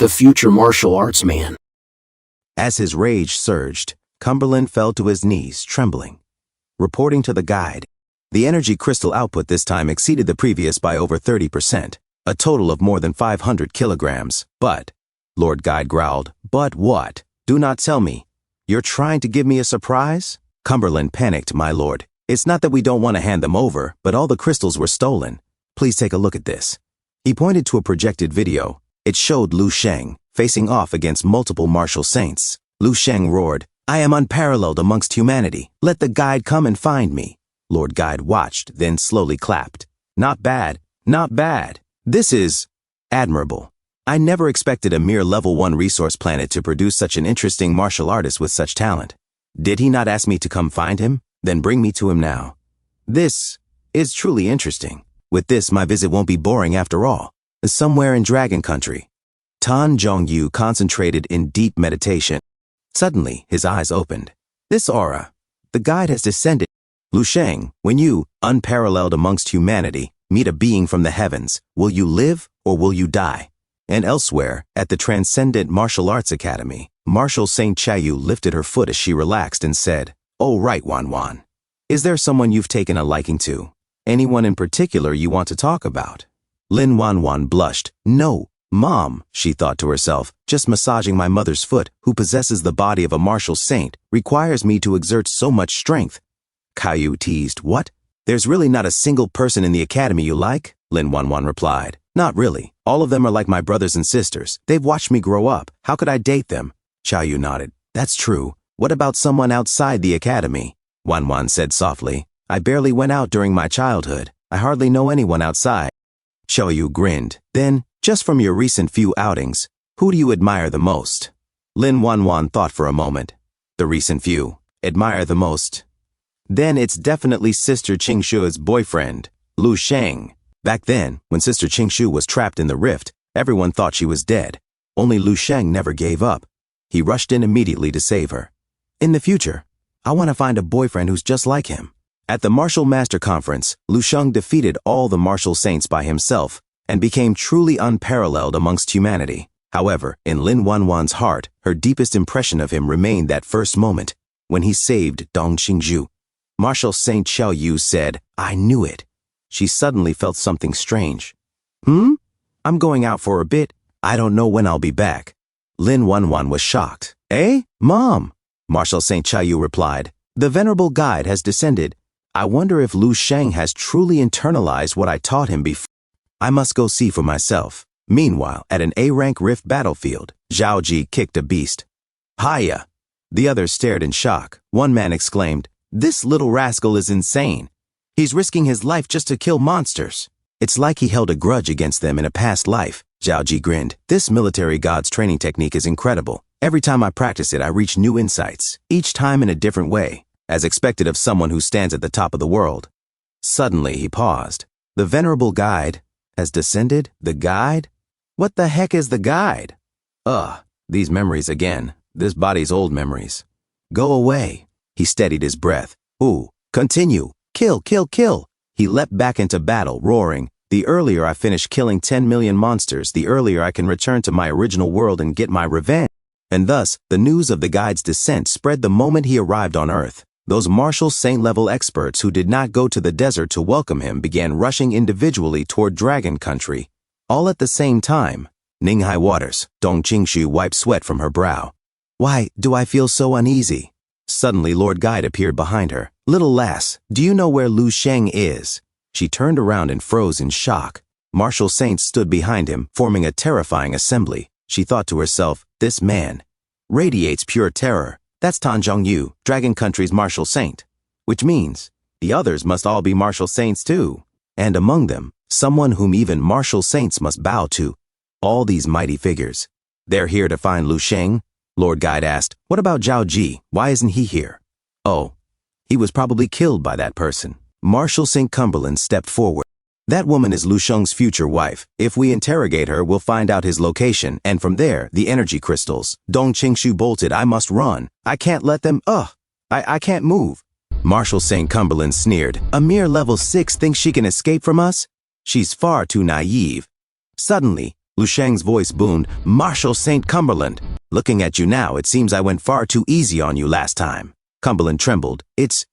the future martial arts man. As his rage surged, Cumberland fell to his knees, trembling. Reporting to the guide, the energy crystal output this time exceeded the previous by over 30%, a total of more than 500 kilograms. But, Lord Guide growled, but what? Do not tell me. You're trying to give me a surprise? Cumberland panicked, my lord. It's not that we don't want to hand them over, but all the crystals were stolen. Please take a look at this. He pointed to a projected video. It showed Lu Sheng facing off against multiple martial saints. Lu Sheng roared, I am unparalleled amongst humanity. Let the guide come and find me. Lord Guide watched, then slowly clapped. Not bad, not bad. This is admirable. I never expected a mere level 1 resource planet to produce such an interesting martial artist with such talent. Did he not ask me to come find him? Then bring me to him now. This is truly interesting. With this, my visit won't be boring after all. Somewhere in Dragon Country. Tan Zhongyu concentrated in deep meditation. Suddenly, his eyes opened. This aura. The guide has descended. Lu Sheng, when you, unparalleled amongst humanity, meet a being from the heavens, will you live or will you die? And elsewhere, at the Transcendent Martial Arts Academy, Martial Saint Chayu lifted her foot as she relaxed and said, Oh right, Wan Wan. Is there someone you've taken a liking to? Anyone in particular you want to talk about? Lin Wan Wan blushed. No, Mom, she thought to herself, just massaging my mother's foot, who possesses the body of a martial saint, requires me to exert so much strength. Caillou teased, What? There's really not a single person in the academy you like? Lin Wan Wan replied. Not really. All of them are like my brothers and sisters. They've watched me grow up. How could I date them? Caillou nodded. That's true. What about someone outside the academy? Wan Wan said softly. I barely went out during my childhood. I hardly know anyone outside. Caillou grinned. Then, just from your recent few outings, who do you admire the most? Lin Wan Wan thought for a moment. The recent few. Admire the most. Then it's definitely Sister Qingshu's boyfriend, Lu Sheng. Back then, when Sister Qingshu was trapped in the rift, everyone thought she was dead. Only Lu Sheng never gave up. He rushed in immediately to save her. In the future, I want to find a boyfriend who's just like him. At the Martial Master Conference, Lu Sheng defeated all the martial saints by himself and became truly unparalleled amongst humanity. However, in Lin Wan Wan's heart, her deepest impression of him remained that first moment, when he saved Dong Qingzhu. Martial Saint Xiao Yu said, I knew it. She suddenly felt something strange. I'm going out for a bit. I don't know when I'll be back. Lin Wan Wan was shocked. Eh? Mom? Martial Saint Xiao Yu replied, The venerable guide has descended. I wonder if Lu Sheng has truly internalized what I taught him before. I must go see for myself. Meanwhile, at an A-rank rift battlefield, Zhao Ji kicked a beast. Hiya! The others stared in shock. One man exclaimed, This little rascal is insane. He's risking his life just to kill monsters. It's like he held a grudge against them in a past life. Zhao Ji grinned. This military god's training technique is incredible. Every time I practice it, I reach new insights, each time in a different way, as expected of someone who stands at the top of the world. Suddenly, he paused. The venerable guide has descended? The guide? What the heck is the guide? These memories again. This body's old memories. Go away. He steadied his breath. Ooh, continue. Kill, kill, kill. He leapt back into battle, roaring. The earlier I finish killing 10 million monsters, the earlier I can return to my original world and get my revenge. And thus, the news of the guide's descent spread the moment he arrived on Earth. Those martial saint-level experts who did not go to the desert to welcome him began rushing individually toward Dragon Country. All at the same time, Ninghai Waters, Dong Qingshu wiped sweat from her brow. Why do I feel so uneasy? Suddenly, Lord Guide appeared behind her. Little lass, do you know where Lu Sheng is? She turned around and froze in shock. Martial saints stood behind him, forming a terrifying assembly. She thought to herself, this man radiates pure terror. That's Tan Zhongyu, Dragon Country's martial saint. Which means, the others must all be martial saints too. And among them, someone whom even martial saints must bow to. All these mighty figures. They're here to find Lu Sheng? Lord Guide asked. What about Zhao Ji? Why isn't he here? Oh, he was probably killed by that person. Martial St. Cumberland stepped forward. That woman is Lu Sheng's future wife. If we interrogate her, we'll find out his location, and from there, the energy crystals. Dong Qingshu bolted. I must run. I can't let them, I can't move. Martial St. Cumberland sneered. A mere level 6 thinks she can escape from us? She's far too naive. Suddenly, Lu Sheng's voice boomed, "Marshal St. Cumberland. Looking at you now, it seems I went far too easy on you last time." Cumberland trembled. It's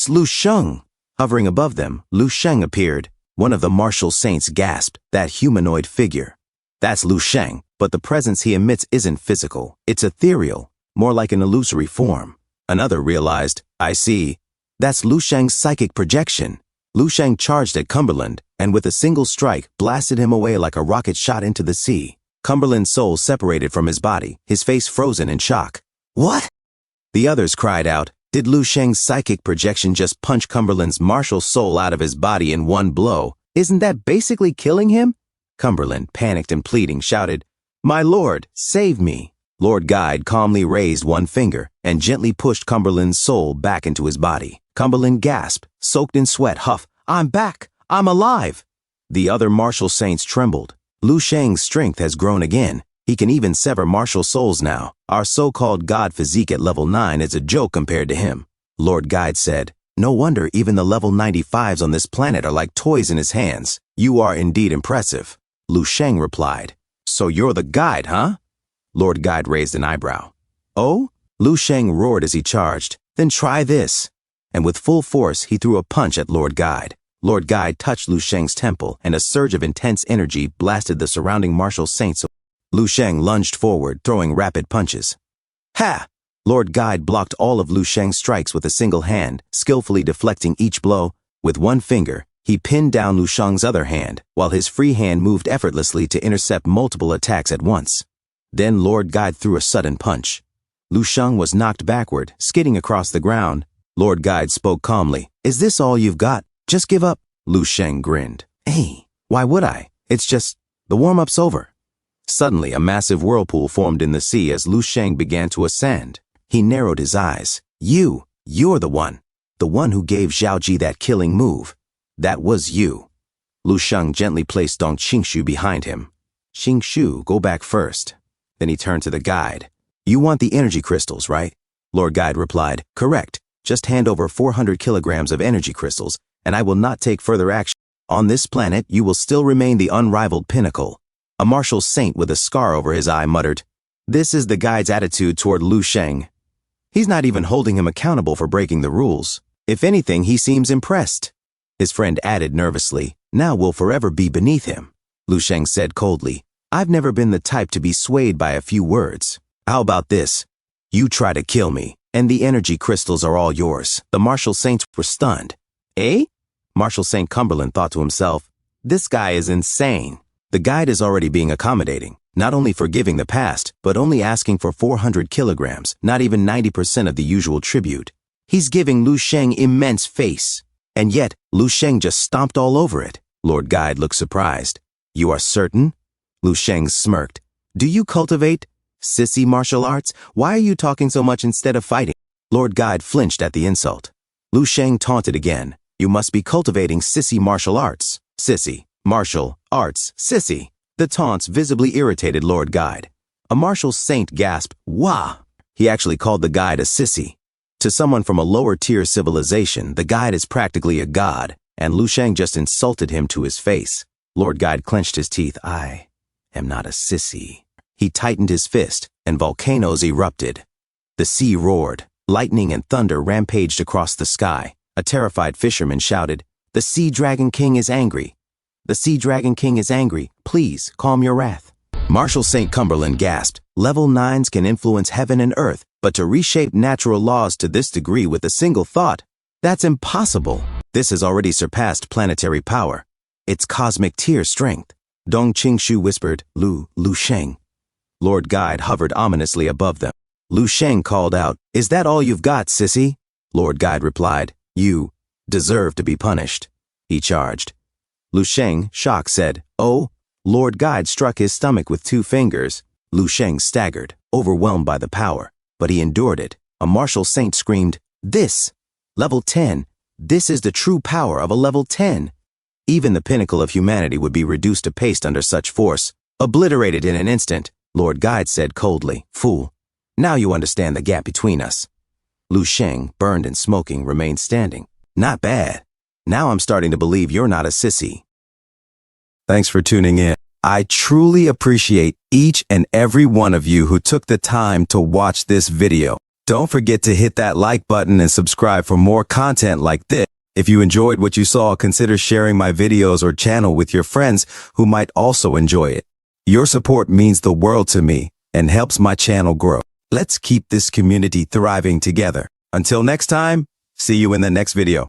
Lu Sheng." Hovering above them, Lu Sheng appeared. One of the Marshal Saints gasped, "That humanoid figure. That's Lu Sheng, but the presence he emits isn't physical. It's ethereal, more like an illusory form." Another realized, "I see. That's Lu Sheng's psychic projection." Lu Sheng charged at Cumberland, and with a single strike, blasted him away like a rocket shot into the sea. Cumberland's soul separated from his body, his face frozen in shock. "What?" The others cried out. Did Lu Sheng's psychic projection just punch Cumberland's martial soul out of his body in one blow? Isn't that basically killing him? Cumberland, panicked and pleading, shouted, "My lord, save me." Lord Guide calmly raised one finger and gently pushed Cumberland's soul back into his body. Cumberland gasped, soaked in sweat, huff, "I'm back! I'm alive!" The other martial saints trembled. Lu Sheng's strength has grown again. He can even sever martial souls now. Our so-called god physique at level 9 is a joke compared to him. Lord Guide said, "No wonder even the level 95s on this planet are like toys in his hands. You are indeed impressive." Lu Sheng replied, "So you're the guide, huh?" Lord Guide raised an eyebrow. "Oh?" Lu Sheng roared as he charged. "Then try this." And with full force, he threw a punch at Lord Guide. Lord Guide touched Lu Sheng's temple, and a surge of intense energy blasted the surrounding martial saints. Lu Sheng lunged forward, throwing rapid punches. Ha! Lord Guide blocked all of Lu Sheng's strikes with a single hand, skillfully deflecting each blow. With one finger, he pinned down Lu Sheng's other hand, while his free hand moved effortlessly to intercept multiple attacks at once. Then Lord Guide threw a sudden punch. Lu Sheng was knocked backward, skidding across the ground. Lord Guide spoke calmly. "Is this all you've got? Just give up." Lu Sheng grinned. "Hey, why would I? It's just, the warm-up's over." Suddenly, a massive whirlpool formed in the sea as Lu Sheng began to ascend. He narrowed his eyes. You're the one who gave Zhaoji that killing move. That was you." Lu Sheng gently placed Dong Qingshu behind him. "Qingshu, go back first." Then he turned to the guide. "You want the energy crystals, right?" Lord Guide replied, "Correct. Just hand over 400 kilograms of energy crystals, and I will not take further action. On this planet, you will still remain the unrivaled pinnacle." A martial saint with a scar over his eye muttered, "This is the guide's attitude toward Lu Sheng. He's not even holding him accountable for breaking the rules. If anything, he seems impressed." His friend added nervously, "Now we'll forever be beneath him." Lu Sheng said coldly, "I've never been the type to be swayed by a few words. How about this? You try to kill me, and the energy crystals are all yours." The martial saints were stunned. "Eh?" Marshal St. Cumberland thought to himself, "This guy is insane." The guide is already being accommodating, not only forgiving the past, but only asking for 400 kilograms, not even 90% of the usual tribute. He's giving Lu Sheng immense face. And yet, Lu Sheng just stomped all over it. Lord Guide looked surprised. "You are certain?" Lu Sheng smirked. "Do you cultivate sissy martial arts? Why are you talking so much instead of fighting?" Lord Guide flinched at the insult. Lu Sheng taunted again. "You must be cultivating sissy martial arts." Sissy. Martial arts, sissy. The taunts visibly irritated Lord Guide. A martial saint gasped, "Wah!" He actually called the guide a sissy. To someone from a lower-tier civilization, the guide is practically a god, and Lu Sheng just insulted him to his face. Lord Guide clenched his teeth. "I am not a sissy." He tightened his fist, and volcanoes erupted. The sea roared. Lightning and thunder rampaged across the sky. A terrified fisherman shouted, "The Sea Dragon King is angry. The Sea Dragon King is angry. Please, calm your wrath." Marshal St. Cumberland gasped. Level 9s can influence heaven and earth, but to reshape natural laws to this degree with a single thought, that's impossible. This has already surpassed planetary power. It's cosmic tier strength. Dong Qingshu whispered, Lu Sheng." Lord Guide hovered ominously above them. Lu Sheng called out, "Is that all you've got, sissy?" Lord Guide replied, "You deserve to be punished." He charged. Lu Sheng, shocked, said, "Oh." Lord Guide struck his stomach with 2 fingers. Lu Sheng staggered, overwhelmed by the power, but he endured it. A martial saint screamed, "This! Level 10! This is the true power of a level 10! Even the pinnacle of humanity would be reduced to paste under such force, obliterated in an instant." Lord Guide said coldly, "Fool, now you understand the gap between us." Lu Sheng, burned and smoking, remained standing. "Not bad. Now I'm starting to believe you're not a sissy." Thanks for tuning in. I truly appreciate each and every one of you who took the time to watch this video. Don't forget to hit that like button and subscribe for more content like this. If you enjoyed what you saw, consider sharing my videos or channel with your friends who might also enjoy it. Your support means the world to me and helps my channel grow. Let's keep this community thriving together. Until next time, see you in the next video.